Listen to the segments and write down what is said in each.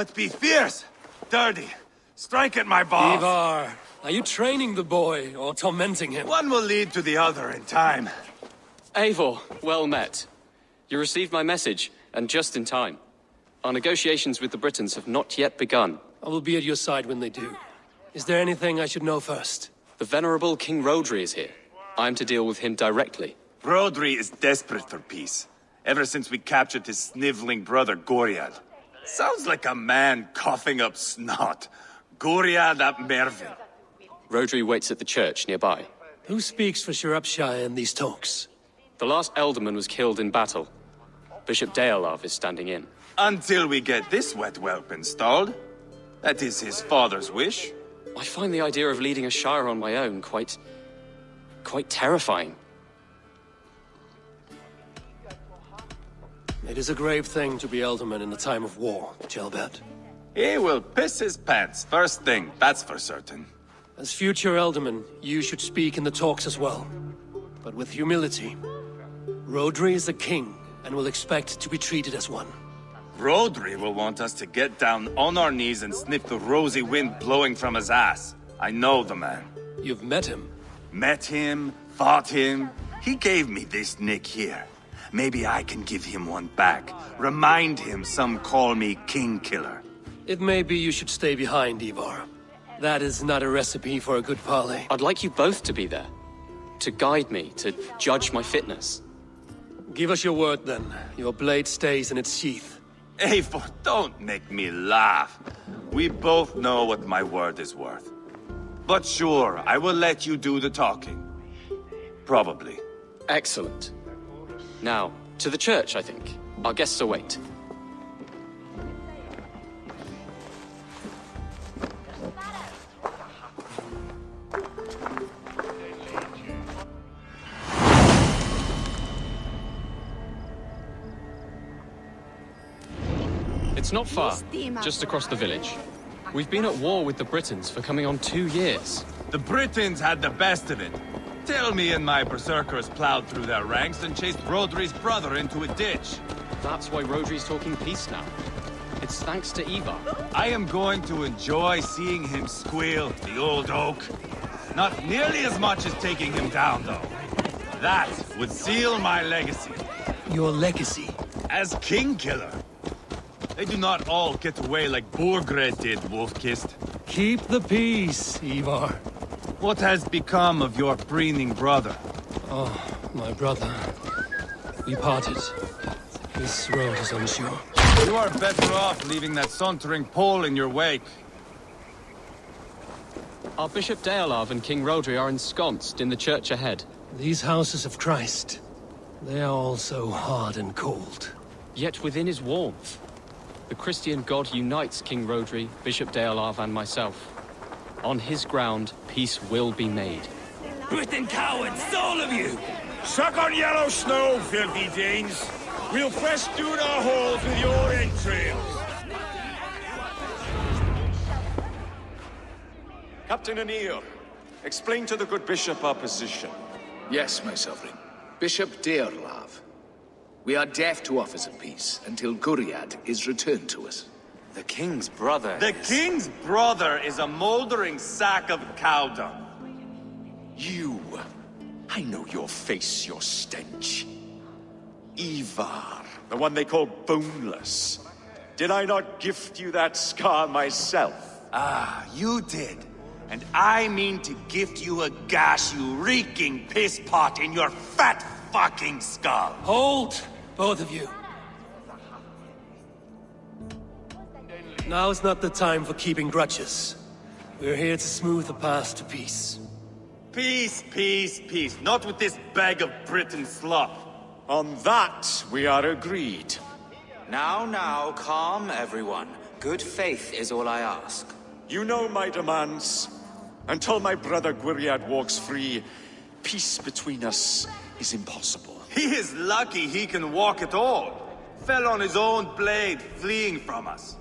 but be fierce, dirty. Strike at my balls. Eivor, are you training the boy or tormenting him? One will lead to the other in time. Eivor, well met. You received my message, and just in time. Our negotiations with the Britons have not yet begun. I will be at your side when they do. Is there anything I should know first? The venerable King Rhodri is here. I am to deal with him directly. Rhodri is desperate for peace, ever since we captured his sniveling brother Goriad. Sounds like a man coughing up snot. Goriad ap Mervyn. Rhodri waits at the church nearby. Who speaks for Shropshire in these talks? The last alderman was killed in battle. Bishop Deolav is standing in. Until we get this wet whelp installed. That is his father's wish. I find the idea of leading a shire on my own quite terrifying. It is a grave thing to be alderman in a time of war, Gelbert. He will piss his pants, first thing, that's for certain. As future alderman, you should speak in the talks as well. But with humility. Rhodri is the king, and will expect to be treated as one. Rhodri will want us to get down on our knees and sniff the rosy wind blowing from his ass. I know the man. You've met him? Met him, fought him. He gave me this nick here. Maybe I can give him one back. Remind him some call me King Killer. It may be you should stay behind, Eivor. That is not a recipe for a good parley. I'd like you both to be there. To guide me, to judge my fitness. Give us your word, then. Your blade stays in its sheath. Eivor, don't make me laugh. We both know what my word is worth. But sure, I will let you do the talking. Probably. Excellent. Now, to the church, I think. Our guests await. It's not far, just across the village. We've been at war with the Britons for coming on 2 years. The Britons had the best of it. Tell me and my berserkers plowed through their ranks and chased Rhodri's brother into a ditch. That's why Rhodri's talking peace now. It's thanks to Eivor. I am going to enjoy seeing him squeal, the old oak. Not nearly as much as taking him down, though. That would seal my legacy. Your legacy? As King Killer. They do not all get away like Borgred did, Wolf-Kissed. Keep the peace, Eivor. What has become of your preening brother? Oh, my brother. We parted. This road is unsure. You are better off leaving that sauntering Pole in your wake. Our Bishop Deolav and King Rhodri are ensconced in the church ahead. These houses of Christ, they are all so hard and cold. Yet within his warmth, the Christian God unites King Rhodri, Bishop Deolav, and myself. On his ground, peace will be made. Britain cowards, all of you! Suck on yellow snow, filthy Danes! We'll festoon our halls with your entrails! Captain Anir, explain to the good bishop our position. Yes, my sovereign. Bishop Deolav. We are deaf to offers of peace until Goriad is returned to us. The king's brother The king's brother is a moldering sack of cow dung. You! I know your face, your stench. Eivor, the one they call boneless. Did I not gift you that scar myself? Ah, you did. And I mean to gift you a gash, you reeking piss pot in your fat fucking skull. Hold, both of you. Now's not the time for keeping grudges. We're here to smooth the path to peace. Peace, peace, peace. Not with this bag of Britain slop. On that, we are agreed. Now, calm everyone. Good faith is all I ask. You know my demands. Until my brother Gwiriad walks free, peace between us is impossible. He is lucky he can walk at all. Fell on his own blade, fleeing from us.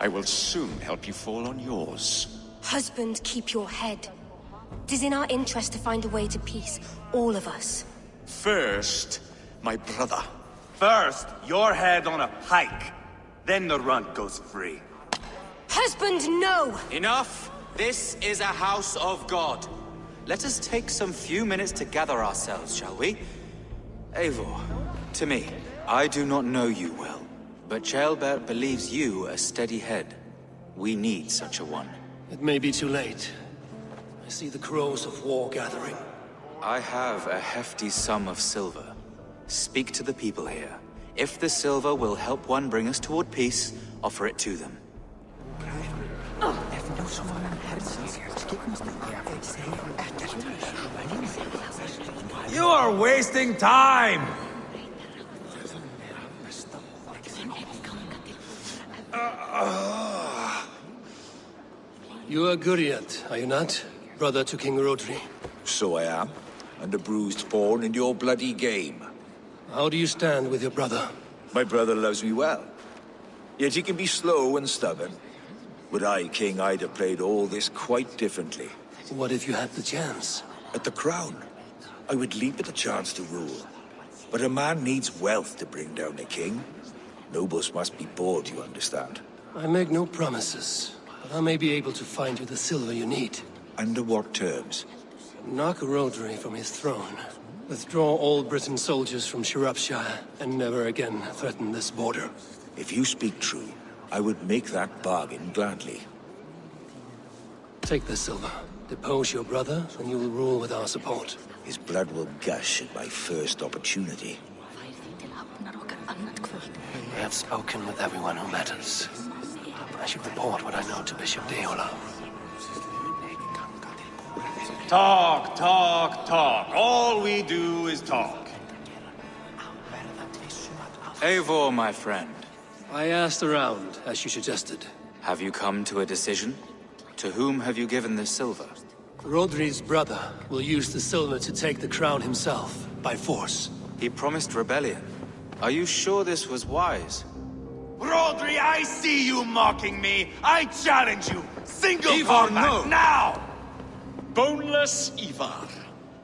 I will soon help you fall on yours. Husband, keep your head. It is in our interest to find a way to peace, all of us. First, my brother. First, your head on a pike. Then the runt goes free. Husband, no! Enough! This is a house of God. Let us take some few minutes to gather ourselves, shall we? Eivor, to me, I do not know you well, but Ceolbert believes you a steady head. We need such a one. It may be too late. I see the crows of war gathering. I have a hefty sum of silver. Speak to the people here. If the silver will help one bring us toward peace, offer it to them. You are wasting time! You are Guriad, are you not? Brother to King Rhodri. So I am, and a bruised pawn in your bloody game. How do you stand with your brother? My brother loves me well. Yet he can be slow and stubborn. Were I king, I'd have played all this quite differently. What if you had the chance? At the crown, I would leap at the chance to rule. But a man needs wealth to bring down a king. Nobles must be bored, you understand. I make no promises, but I may be able to find you the silver you need. Under what terms? Knock Rhodri from his throne. Withdraw all Britain soldiers from Shropshire, and never again threaten this border. If you speak true, I would make that bargain gladly. Take the silver. Depose your brother, and you will rule with our support. His blood will gush at my first opportunity. I have spoken with everyone who matters. I should report what I know to Bishop Deola. Talk, talk, talk. All we do is talk. Eivor, my friend, I asked around, as you suggested. have you come to a decision? To whom have you given this silver? Rhodri's brother will use the silver to take the crown himself, by force. He promised rebellion. Are you sure this was wise? Rhodri, I see you mocking me. I challenge you. Single Eivor, combat no. now! Boneless Eivor.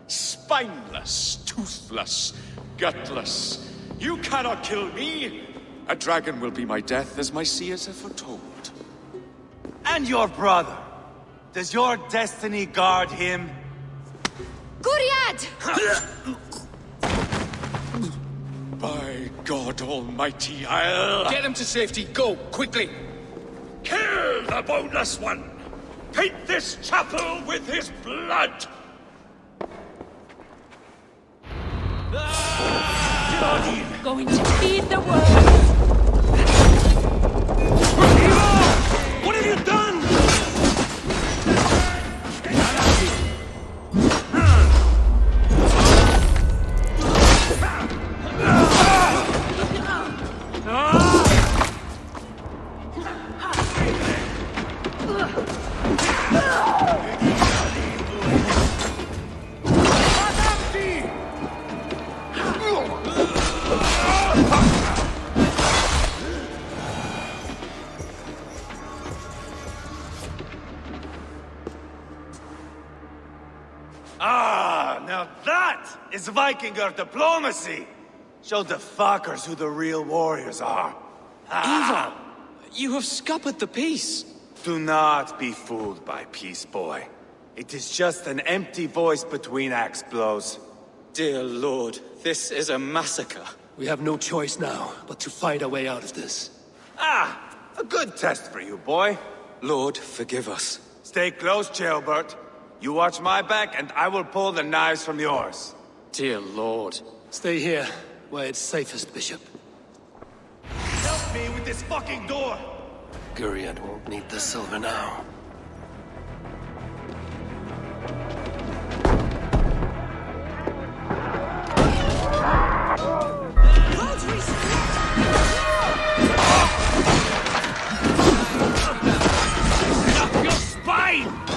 Spineless, toothless, gutless. You cannot kill me. A dragon will be my death, as my seers have foretold. And your brother. Does your destiny guard him? Guriad! By God Almighty, I'll... Get him to safety. Go, quickly. Kill the boneless one! Paint this chapel with his blood! Going to feed the world. What have you done? Ah, now that is Vikinger diplomacy! Show the fuckers who the real warriors are. Eivor! You have scuppered the peace! Do not be fooled by peace, boy. It is just an empty voice between axe blows. Dear Lord, this is a massacre. We have no choice now, but to fight our way out of this. Ah, a good test for you, boy. Lord, forgive us. Stay close, Ceolbert. You watch my back, and I will pull the knives from yours. Dear Lord. Stay here, where it's safest, Bishop. Help me with this fucking door! Guriad won't need the silver now. Up your spine!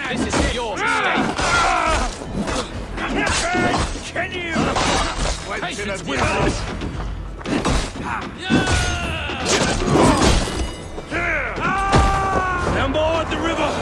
This is your mistake. Can you? Patience with us. Down board the river!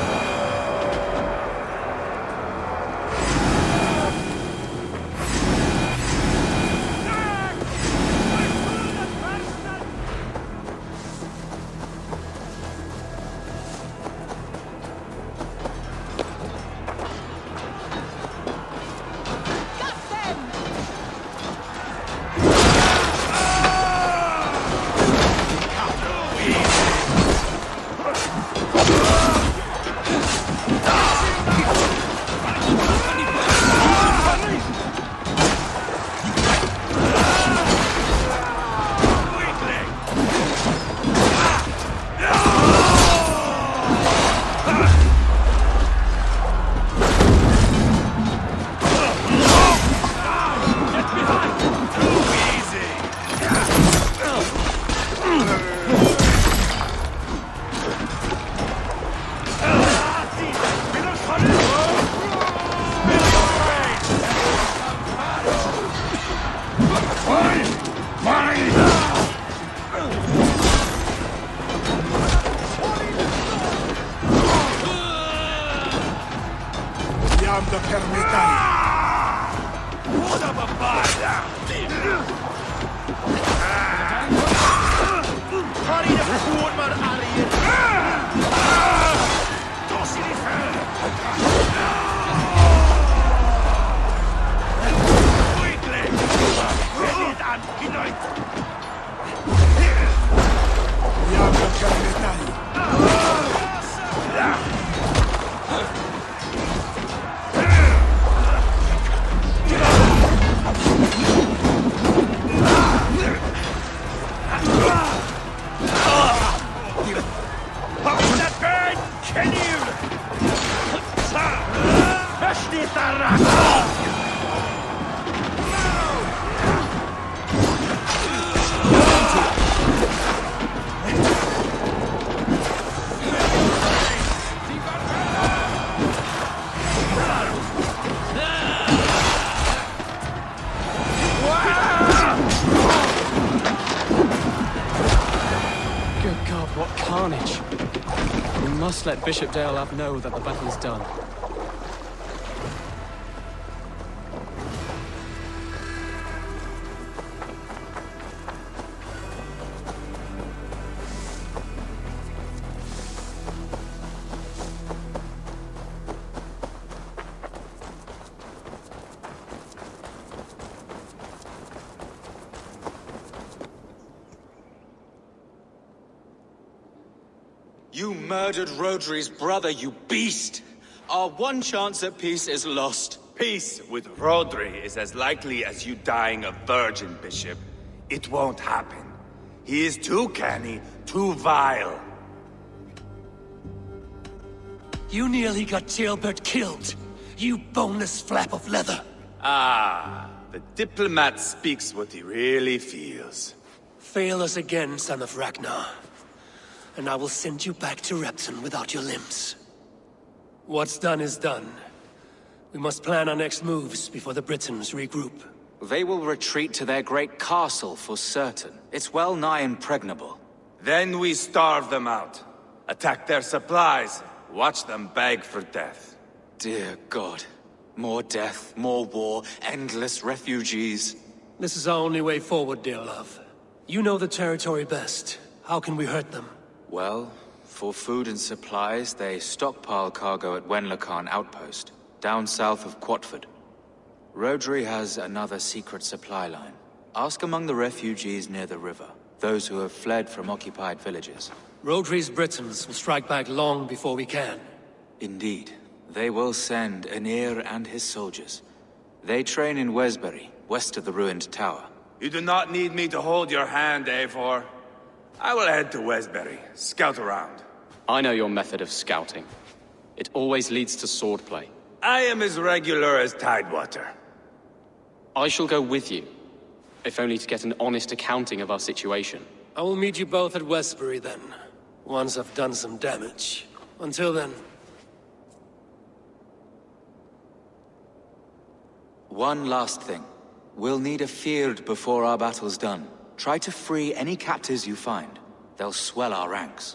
Let Bishop Deolav know that the battle is done. You murdered Rhodri's brother, you beast! Our one chance at peace is lost. Peace with Rhodri is as likely as you dying a virgin, Bishop. It won't happen. He is too canny, too vile. You nearly got Ceolbert killed, you boneless flap of leather. Ah, the diplomat speaks what he really feels. Fail us again, son of Ragnar, and I will send you back to Repton without your limbs. What's done is done. We must plan our next moves before the Britons regroup. They will retreat to their great castle for certain. It's well nigh impregnable. Then we starve them out. Attack their supplies. Watch them beg for death. Dear God. More death, more war, endless refugees. This is our only way forward, dear love. You know the territory best. How can we hurt them? Well, for food and supplies, they stockpile cargo at Wenlacan Outpost, down south of Quatford. Rhodri has another secret supply line. Ask among the refugees near the river, those who have fled from occupied villages. Rhodri's Britons will strike back long before we can. Indeed. They will send Aenir and his soldiers. They train in Wesbury, west of the ruined tower. You do not need me to hold your hand, Eivor. I will head to Wesbury, scout around. I know your method of scouting. It always leads to swordplay. I am as regular as Tidewater. I shall go with you, if only to get an honest accounting of our situation. I will meet you both at Westbury then, once I've done some damage. Until then... One last thing. We'll need a Fyrd before our battle's done. Try to free any captives you find. They'll swell our ranks.